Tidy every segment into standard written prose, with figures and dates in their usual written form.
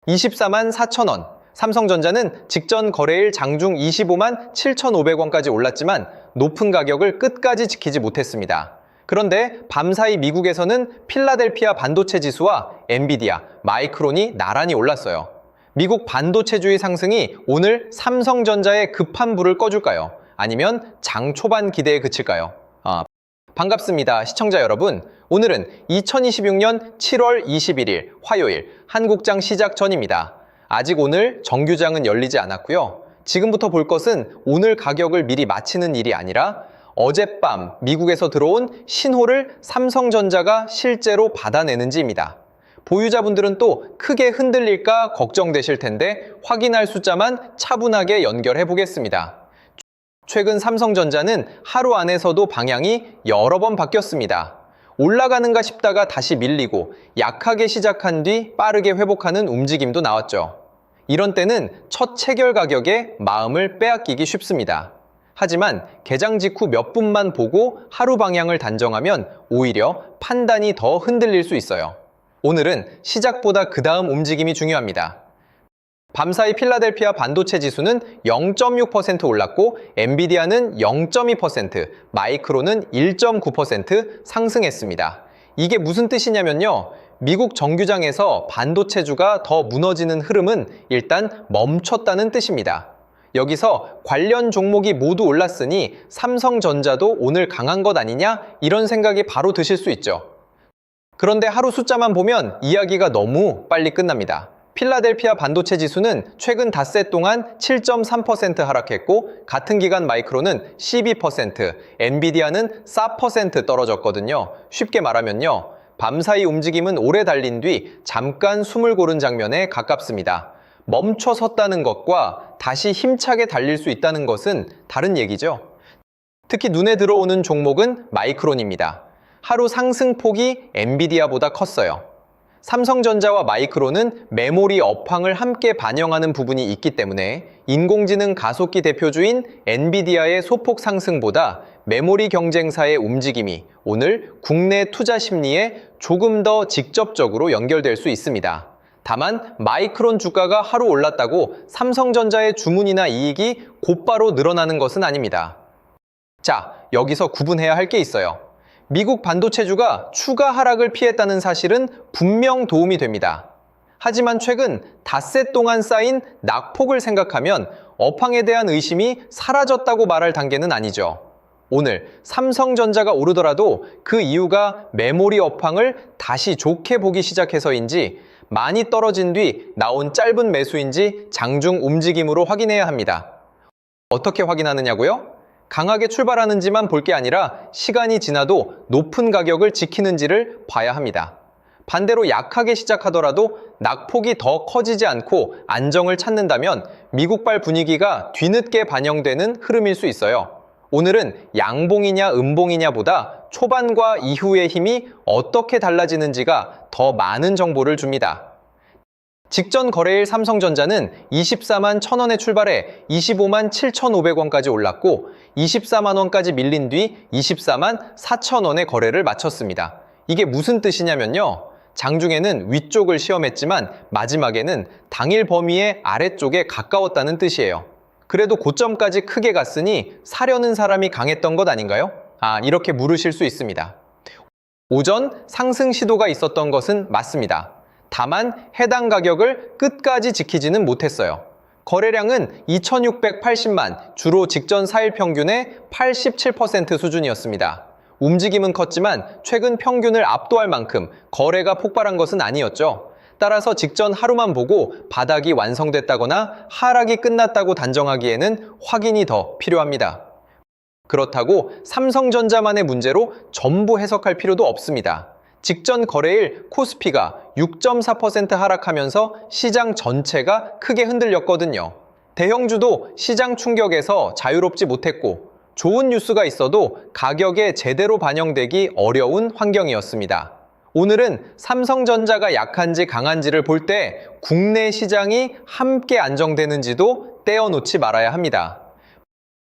24만 4천 원. 삼성전자는 직전 거래일 장중 25만 7,500원까지 올랐지만 높은 가격을 끝까지 지키지 못했습니다. 그런데 밤사이 미국에서는 필라델피아 반도체 지수와 엔비디아, 마이크론이 나란히 올랐어요. 미국 반도체주의 상승이 오늘 삼성전자에 급한 불을 꺼줄까요? 아니면 장 초반 기대에 그칠까요? 반갑습니다. 시청자 여러분. 오늘은 2026년 7월 21일 화요일 한국장 시작 전입니다. 아직 오늘 정규장은 열리지 않았고요. 지금부터 볼 것은 오늘 가격을 미리 맞히는 일이 아니라 어젯밤 미국에서 들어온 신호를 삼성전자가 실제로 받아내는지입니다. 보유자분들은 또 크게 흔들릴까 걱정되실 텐데 확인할 숫자만 차분하게 연결해 보겠습니다. 최근 삼성전자는 하루 안에서도 방향이 여러 번 바뀌었습니다. 올라가는가 싶다가 다시 밀리고 약하게 시작한 뒤 빠르게 회복하는 움직임도 나왔죠. 이런 때는 첫 체결 가격에 마음을 빼앗기기 쉽습니다. 하지만 개장 직후 몇 분만 보고 하루 방향을 단정하면 오히려 판단이 더 흔들릴 수 있어요. 오늘은 시작보다 그 다음 움직임이 중요합니다. 밤사이 필라델피아 반도체 지수는 0.6% 올랐고 엔비디아는 0.2%, 마이크론은 1.9% 상승했습니다. 이게 무슨 뜻이냐면요. 미국 정규장에서 반도체주가 더 무너지는 흐름은 일단 멈췄다는 뜻입니다. 여기서 관련 종목이 모두 올랐으니 삼성전자도 오늘 강한 것 아니냐? 이런 생각이 바로 드실 수 있죠. 그런데 하루 숫자만 보면 이야기가 너무 빨리 끝납니다. 필라델피아 반도체 지수는 최근 닷새 동안 7.3% 하락했고 같은 기간 마이크론은 12%, 엔비디아는 4% 떨어졌거든요. 쉽게 말하면요. 밤사이 움직임은 오래 달린 뒤 잠깐 숨을 고른 장면에 가깝습니다. 멈춰 섰다는 것과 다시 힘차게 달릴 수 있다는 것은 다른 얘기죠. 특히 눈에 들어오는 종목은 마이크론입니다. 하루 상승폭이 엔비디아보다 컸어요. 삼성전자와 마이크론은 메모리 업황을 함께 반영하는 부분이 있기 때문에 인공지능 가속기 대표주인 엔비디아의 소폭 상승보다 메모리 경쟁사의 움직임이 오늘 국내 투자 심리에 조금 더 직접적으로 연결될 수 있습니다. 다만 마이크론 주가가 하루 올랐다고 삼성전자의 주문이나 이익이 곧바로 늘어나는 것은 아닙니다. 자, 여기서 구분해야 할 게 있어요. 미국 반도체주가 추가 하락을 피했다는 사실은 분명 도움이 됩니다. 하지만 최근 닷새 동안 쌓인 낙폭을 생각하면 업황에 대한 의심이 사라졌다고 말할 단계는 아니죠. 오늘 삼성전자가 오르더라도 그 이유가 메모리 업황을 다시 좋게 보기 시작해서인지 많이 떨어진 뒤 나온 짧은 매수인지 장중 움직임으로 확인해야 합니다. 어떻게 확인하느냐고요? 강하게 출발하는지만 볼 게 아니라 시간이 지나도 높은 가격을 지키는지를 봐야 합니다. 반대로 약하게 시작하더라도 낙폭이 더 커지지 않고 안정을 찾는다면 미국발 분위기가 뒤늦게 반영되는 흐름일 수 있어요. 오늘은 양봉이냐 음봉이냐보다 초반과 이후의 힘이 어떻게 달라지는지가 더 많은 정보를 줍니다. 직전 거래일 삼성전자는 24만 1,000원에 출발해 25만 7,500원까지 올랐고 24만 원까지 밀린 뒤 24만 4,000원에 거래를 마쳤습니다. 이게 무슨 뜻이냐면요. 장중에는 위쪽을 시험했지만 마지막에는 당일 범위의 아래쪽에 가까웠다는 뜻이에요. 그래도 고점까지 크게 갔으니 사려는 사람이 강했던 것 아닌가요? 이렇게 물으실 수 있습니다. 오전 상승 시도가 있었던 것은 맞습니다. 다만 해당 가격을 끝까지 지키지는 못했어요. 거래량은 2,680만, 주로 직전 4일 평균의 87% 수준이었습니다. 움직임은 컸지만 최근 평균을 압도할 만큼 거래가 폭발한 것은 아니었죠. 따라서 직전 하루만 보고 바닥이 완성됐다거나 하락이 끝났다고 단정하기에는 확인이 더 필요합니다. 그렇다고 삼성전자만의 문제로 전부 해석할 필요도 없습니다. 직전 거래일 코스피가 6.4% 하락하면서 시장 전체가 크게 흔들렸거든요. 대형주도 시장 충격에서 자유롭지 못했고 좋은 뉴스가 있어도 가격에 제대로 반영되기 어려운 환경이었습니다. 오늘은 삼성전자가 약한지 강한지를 볼 때 국내 시장이 함께 안정되는지도 떼어놓지 말아야 합니다.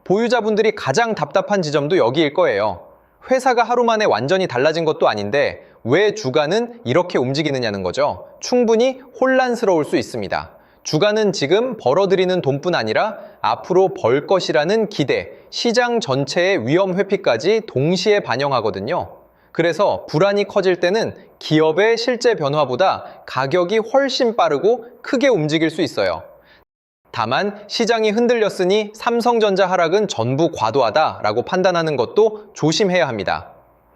보유자분들이 가장 답답한 지점도 여기일 거예요. 회사가 하루 만에 완전히 달라진 것도 아닌데 왜 주가는 이렇게 움직이느냐는 거죠. 충분히 혼란스러울 수 있습니다. 주가는 지금 벌어들이는 돈뿐 아니라 앞으로 벌 것이라는 기대, 시장 전체의 위험 회피까지 동시에 반영하거든요. 그래서 불안이 커질 때는 기업의 실제 변화보다 가격이 훨씬 빠르고 크게 움직일 수 있어요. 다만 시장이 흔들렸으니 삼성전자 하락은 전부 과도하다라고 판단하는 것도 조심해야 합니다.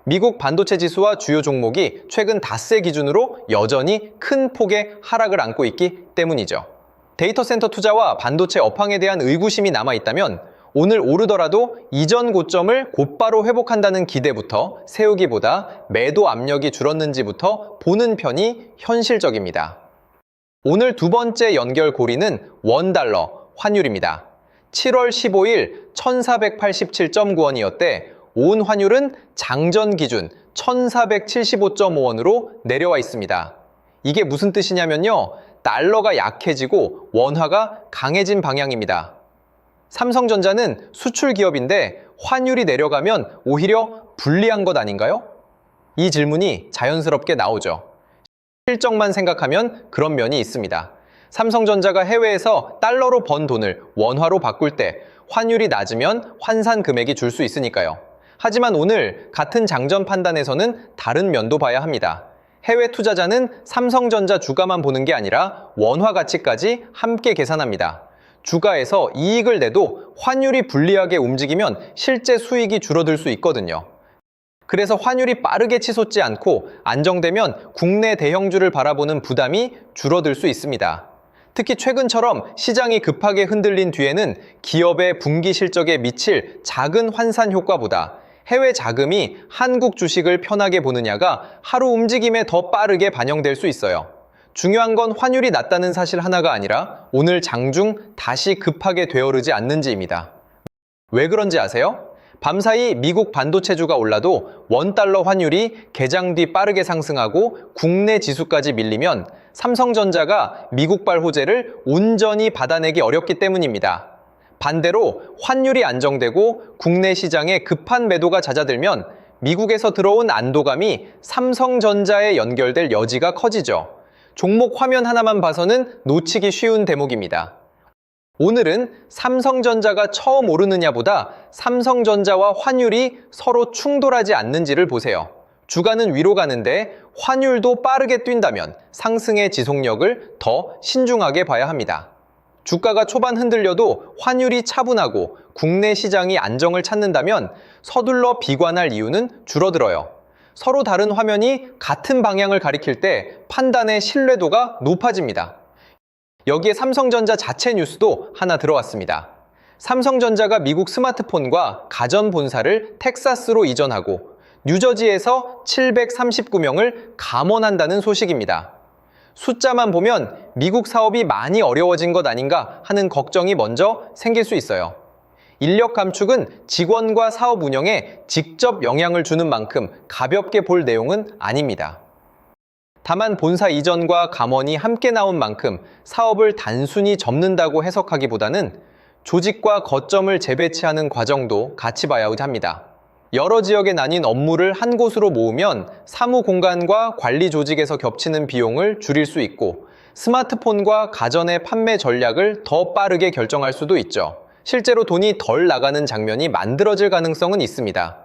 미국 반도체 지수와 주요 종목이 최근 닷새 기준으로 여전히 큰 폭의 하락을 안고 있기 때문이죠. 데이터 센터 투자와 반도체 업황에 대한 의구심이 남아있다면 오늘 오르더라도 이전 고점을 곧바로 회복한다는 기대부터 세우기보다 매도 압력이 줄었는지부터 보는 편이 현실적입니다. 오늘 두 번째 연결고리는 원달러 환율입니다. 7월 15일 1487.9원이었대 온 환율은 장전 기준 1475.5원으로 내려와 있습니다. 이게 무슨 뜻이냐면요. 달러가 약해지고 원화가 강해진 방향입니다. 삼성전자는 수출 기업인데 환율이 내려가면 오히려 불리한 것 아닌가요? 이 질문이 자연스럽게 나오죠. 실적만 생각하면 그런 면이 있습니다. 삼성전자가 해외에서 달러로 번 돈을 원화로 바꿀 때 환율이 낮으면 환산 금액이 줄 수 있으니까요. 하지만 오늘 같은 장전 판단에서는 다른 면도 봐야 합니다. 해외 투자자는 삼성전자 주가만 보는 게 아니라 원화 가치까지 함께 계산합니다. 주가에서 이익을 내도 환율이 불리하게 움직이면 실제 수익이 줄어들 수 있거든요. 그래서 환율이 빠르게 치솟지 않고 안정되면 국내 대형주를 바라보는 부담이 줄어들 수 있습니다. 특히 최근처럼 시장이 급하게 흔들린 뒤에는 기업의 분기 실적에 미칠 작은 환산 효과보다 해외 자금이 한국 주식을 편하게 보느냐가 하루 움직임에 더 빠르게 반영될 수 있어요. 중요한 건 환율이 낮다는 사실 하나가 아니라 오늘 장중 다시 급하게 되어오르지 않는지입니다. 왜 그런지 아세요? 밤사이 미국 반도체주가 올라도 원달러 환율이 개장 뒤 빠르게 상승하고 국내 지수까지 밀리면 삼성전자가 미국발 호재를 온전히 받아내기 어렵기 때문입니다. 반대로 환율이 안정되고 국내 시장에 급한 매도가 잦아들면 미국에서 들어온 안도감이 삼성전자에 연결될 여지가 커지죠. 종목 화면 하나만 봐서는 놓치기 쉬운 대목입니다. 오늘은 삼성전자가 처음 오르느냐보다 삼성전자와 환율이 서로 충돌하지 않는지를 보세요. 주가는 위로 가는데 환율도 빠르게 뛴다면 상승의 지속력을 더 신중하게 봐야 합니다. 주가가 초반 흔들려도 환율이 차분하고 국내 시장이 안정을 찾는다면 서둘러 비관할 이유는 줄어들어요. 서로 다른 화면이 같은 방향을 가리킬 때 판단의 신뢰도가 높아집니다. 여기에 삼성전자 자체 뉴스도 하나 들어왔습니다. 삼성전자가 미국 스마트폰과 가전 본사를 텍사스로 이전하고 뉴저지에서 739명을 감원한다는 소식입니다. 숫자만 보면 미국 사업이 많이 어려워진 것 아닌가 하는 걱정이 먼저 생길 수 있어요. 인력 감축은 직원과 사업 운영에 직접 영향을 주는 만큼 가볍게 볼 내용은 아닙니다. 다만 본사 이전과 감원이 함께 나온 만큼 사업을 단순히 접는다고 해석하기보다는 조직과 거점을 재배치하는 과정도 같이 봐야 합니다. 여러 지역에 나뉜 업무를 한 곳으로 모으면 사무 공간과 관리 조직에서 겹치는 비용을 줄일 수 있고 스마트폰과 가전의 판매 전략을 더 빠르게 결정할 수도 있죠. 실제로 돈이 덜 나가는 장면이 만들어질 가능성은 있습니다.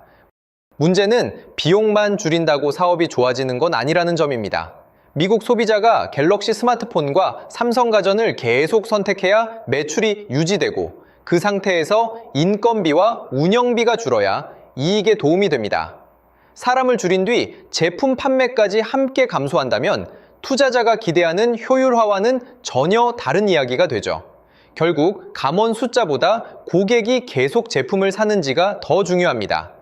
문제는 비용만 줄인다고 사업이 좋아지는 건 아니라는 점입니다. 미국 소비자가 갤럭시 스마트폰과 삼성가전을 계속 선택해야 매출이 유지되고 그 상태에서 인건비와 운영비가 줄어야 이익에 도움이 됩니다. 사람을 줄인 뒤 제품 판매까지 함께 감소한다면 투자자가 기대하는 효율화와는 전혀 다른 이야기가 되죠. 결국 감원 숫자보다 고객이 계속 제품을 사는지가 더 중요합니다.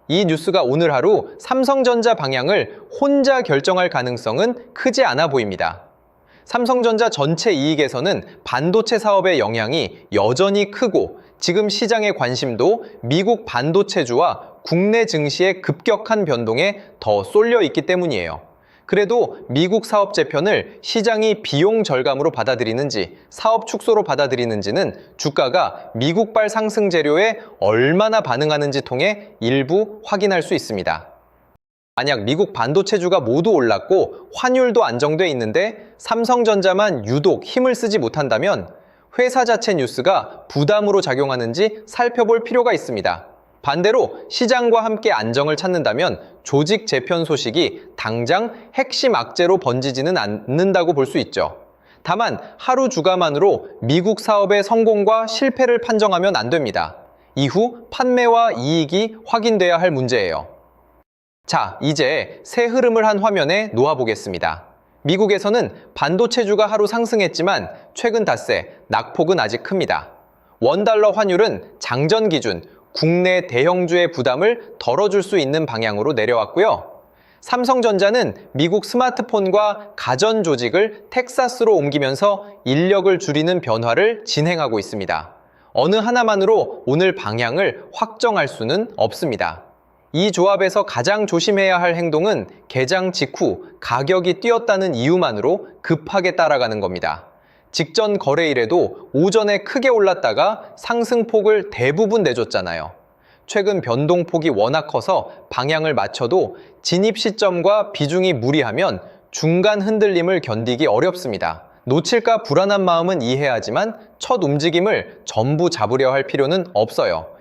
이 뉴스가 오늘 하루 삼성전자 방향을 혼자 결정할 가능성은 크지 않아 보입니다. 삼성전자 전체 이익에서는 반도체 사업의 영향이 여전히 크고 지금 시장의 관심도 미국 반도체주와 국내 증시의 급격한 변동에 더 쏠려 있기 때문이에요. 그래도 미국 사업 재편을 시장이 비용 절감으로 받아들이는지 사업 축소로 받아들이는지는 주가가 미국발 상승 재료에 얼마나 반응하는지 통해 일부 확인할 수 있습니다. 만약 미국 반도체주가 모두 올랐고 환율도 안정돼 있는데 삼성전자만 유독 힘을 쓰지 못한다면 회사 자체 뉴스가 부담으로 작용하는지 살펴볼 필요가 있습니다. 반대로 시장과 함께 안정을 찾는다면 조직 재편 소식이 당장 핵심 악재로 번지지는 않는다고 볼 수 있죠. 다만 하루 주가만으로 미국 사업의 성공과 실패를 판정하면 안 됩니다. 이후 판매와 이익이 확인돼야 할 문제예요. 자, 이제 새 흐름을 한 화면에 놓아보겠습니다. 미국에서는 반도체주가 하루 상승했지만 최근 닷새 낙폭은 아직 큽니다. 원달러 환율은 장전 기준 국내 대형주의 부담을 덜어줄 수 있는 방향으로 내려왔고요. 삼성전자는 미국 스마트폰과 가전 조직을 텍사스로 옮기면서 인력을 줄이는 변화를 진행하고 있습니다. 어느 하나만으로 오늘 방향을 확정할 수는 없습니다. 이 조합에서 가장 조심해야 할 행동은 개장 직후 가격이 뛰었다는 이유만으로 급하게 따라가는 겁니다. 직전 거래일에도 오전에 크게 올랐다가 상승폭을 대부분 내줬잖아요. 최근 변동폭이 워낙 커서 방향을 맞춰도 진입 시점과 비중이 무리하면 중간 흔들림을 견디기 어렵습니다. 놓칠까 불안한 마음은 이해하지만 첫 움직임을 전부 잡으려 할 필요는 없어요.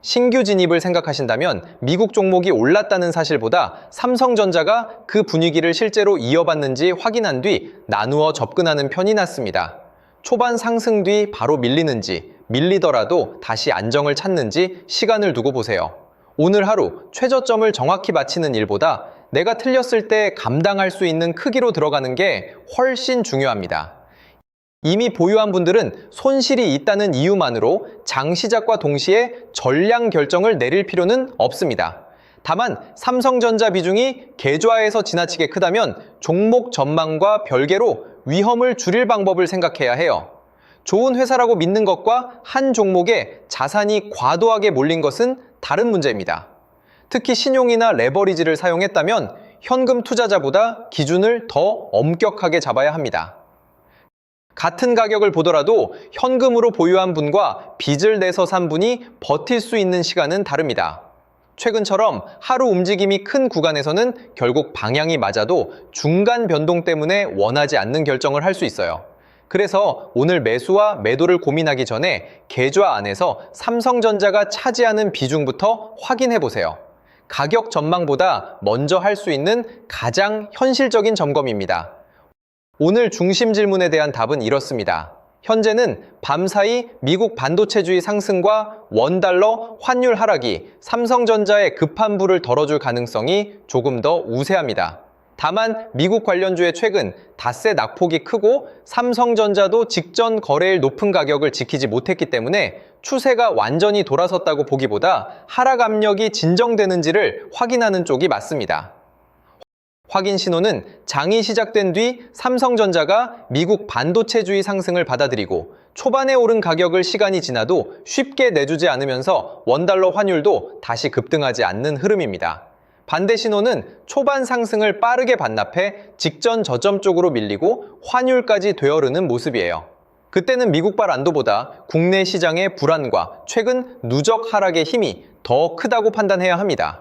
신규 진입을 생각하신다면 미국 종목이 올랐다는 사실보다 삼성전자가 그 분위기를 실제로 이어받는지 확인한 뒤 나누어 접근하는 편이 낫습니다. 초반 상승 뒤 바로 밀리는지, 밀리더라도 다시 안정을 찾는지 시간을 두고 보세요. 오늘 하루 최저점을 정확히 맞히는 일보다 내가 틀렸을 때 감당할 수 있는 크기로 들어가는 게 훨씬 중요합니다. 이미 보유한 분들은 손실이 있다는 이유만으로 장 시작과 동시에 전량 결정을 내릴 필요는 없습니다. 다만 삼성전자 비중이 계좌에서 지나치게 크다면 종목 전망과 별개로 위험을 줄일 방법을 생각해야 해요. 좋은 회사라고 믿는 것과 한 종목에 자산이 과도하게 몰린 것은 다른 문제입니다. 특히 신용이나 레버리지를 사용했다면 현금 투자자보다 기준을 더 엄격하게 잡아야 합니다. 같은 가격을 보더라도 현금으로 보유한 분과 빚을 내서 산 분이 버틸 수 있는 시간은 다릅니다. 최근처럼 하루 움직임이 큰 구간에서는 결국 방향이 맞아도 중간 변동 때문에 원하지 않는 결정을 할 수 있어요. 그래서 오늘 매수와 매도를 고민하기 전에 계좌 안에서 삼성전자가 차지하는 비중부터 확인해 보세요. 가격 전망보다 먼저 할 수 있는 가장 현실적인 점검입니다. 오늘 중심 질문에 대한 답은 이렇습니다. 현재는 밤사이 미국 반도체주의 상승과 원달러 환율 하락이 삼성전자의 급한 불을 덜어줄 가능성이 조금 더 우세합니다. 다만 미국 관련주의 최근 닷새 낙폭이 크고 삼성전자도 직전 거래일 높은 가격을 지키지 못했기 때문에 추세가 완전히 돌아섰다고 보기보다 하락 압력이 진정되는지를 확인하는 쪽이 맞습니다. 확인 신호는 장이 시작된 뒤 삼성전자가 미국 반도체주의 상승을 받아들이고 초반에 오른 가격을 시간이 지나도 쉽게 내주지 않으면서 원달러 환율도 다시 급등하지 않는 흐름입니다. 반대 신호는 초반 상승을 빠르게 반납해 직전 저점 쪽으로 밀리고 환율까지 되어르는 모습이에요. 그때는 미국발 안도보다 국내 시장의 불안과 최근 누적 하락의 힘이 더 크다고 판단해야 합니다.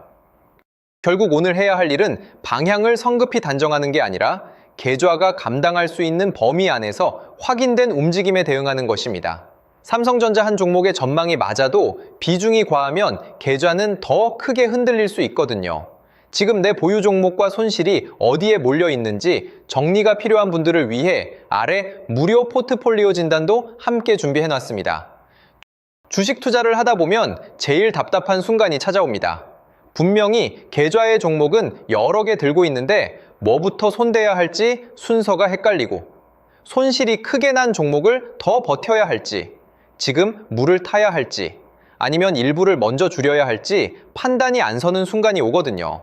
결국 오늘 해야 할 일은 방향을 성급히 단정하는 게 아니라 계좌가 감당할 수 있는 범위 안에서 확인된 움직임에 대응하는 것입니다. 삼성전자 한 종목의 전망이 맞아도 비중이 과하면 계좌는 더 크게 흔들릴 수 있거든요. 지금 내 보유 종목과 손실이 어디에 몰려 있는지 정리가 필요한 분들을 위해 아래 무료 포트폴리오 진단도 함께 준비해놨습니다. 주식 투자를 하다 보면 제일 답답한 순간이 찾아옵니다. 분명히 계좌의 종목은 여러 개 들고 있는데 뭐부터 손대야 할지 순서가 헷갈리고 손실이 크게 난 종목을 더 버텨야 할지 지금 물을 타야 할지 아니면 일부를 먼저 줄여야 할지 판단이 안 서는 순간이 오거든요.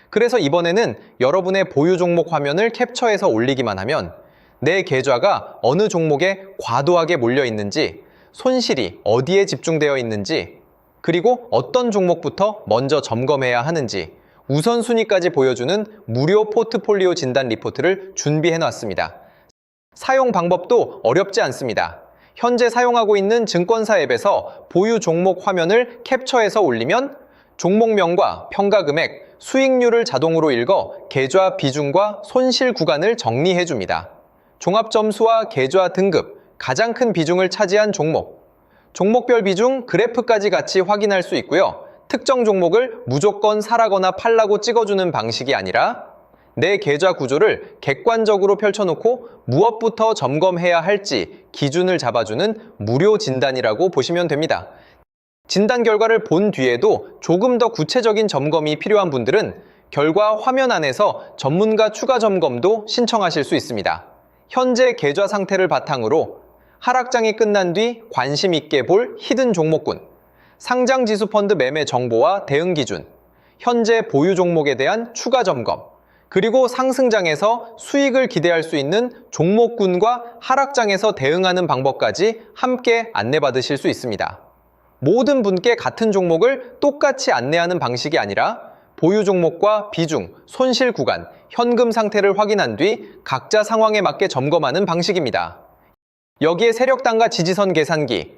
그래서 이번에는 여러분의 보유 종목 화면을 캡처해서 올리기만 하면 내 계좌가 어느 종목에 과도하게 몰려 있는지 손실이 어디에 집중되어 있는지 그리고 어떤 종목부터 먼저 점검해야 하는지 우선순위까지 보여주는 무료 포트폴리오 진단 리포트를 준비해놨습니다. 사용 방법도 어렵지 않습니다. 현재 사용하고 있는 증권사 앱에서 보유 종목 화면을 캡처해서 올리면 종목명과 평가 금액, 수익률을 자동으로 읽어 계좌 비중과 손실 구간을 정리해줍니다. 종합 점수와 계좌 등급, 가장 큰 비중을 차지한 종목, 종목별 비중 그래프까지 같이 확인할 수 있고요. 특정 종목을 무조건 사라거나 팔라고 찍어주는 방식이 아니라 내 계좌 구조를 객관적으로 펼쳐놓고 무엇부터 점검해야 할지 기준을 잡아주는 무료 진단이라고 보시면 됩니다. 진단 결과를 본 뒤에도 조금 더 구체적인 점검이 필요한 분들은 결과 화면 안에서 전문가 추가 점검도 신청하실 수 있습니다. 현재 계좌 상태를 바탕으로 하락장이 끝난 뒤 관심 있게 볼 히든 종목군, 상장지수 펀드 매매 정보와 대응 기준, 현재 보유 종목에 대한 추가 점검, 그리고 상승장에서 수익을 기대할 수 있는 종목군과 하락장에서 대응하는 방법까지 함께 안내받으실 수 있습니다. 모든 분께 같은 종목을 똑같이 안내하는 방식이 아니라 보유 종목과 비중, 손실 구간, 현금 상태를 확인한 뒤 각자 상황에 맞게 점검하는 방식입니다. 여기에 세력단과 지지선 계산기,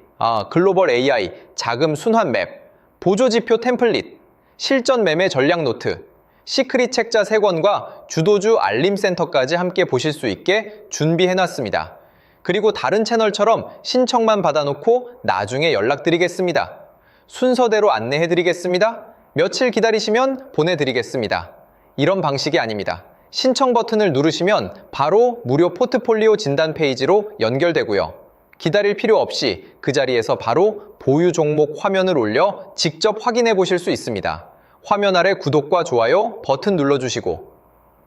글로벌 AI, 자금 순환 맵, 보조지표 템플릿, 실전 매매 전략 노트, 시크릿 책자 3권과 주도주 알림센터까지 함께 보실 수 있게 준비해놨습니다. 그리고 다른 채널처럼 신청만 받아놓고 나중에 연락드리겠습니다. 순서대로 안내해드리겠습니다. 며칠 기다리시면 보내드리겠습니다. 이런 방식이 아닙니다. 신청 버튼을 누르시면 바로 무료 포트폴리오 진단 페이지로 연결되고요. 기다릴 필요 없이 그 자리에서 바로 보유 종목 화면을 올려 직접 확인해 보실 수 있습니다. 화면 아래 구독과 좋아요 버튼 눌러주시고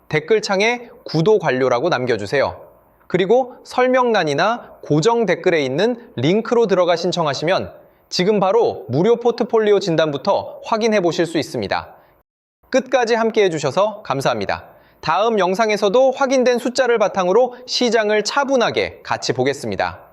댓글창에 구독 완료라고 남겨주세요. 그리고 설명란이나 고정 댓글에 있는 링크로 들어가 신청하시면 지금 바로 무료 포트폴리오 진단부터 확인해 보실 수 있습니다. 끝까지 함께 해주셔서 감사합니다. 다음 영상에서도 확인된 숫자를 바탕으로 시장을 차분하게 같이 보겠습니다.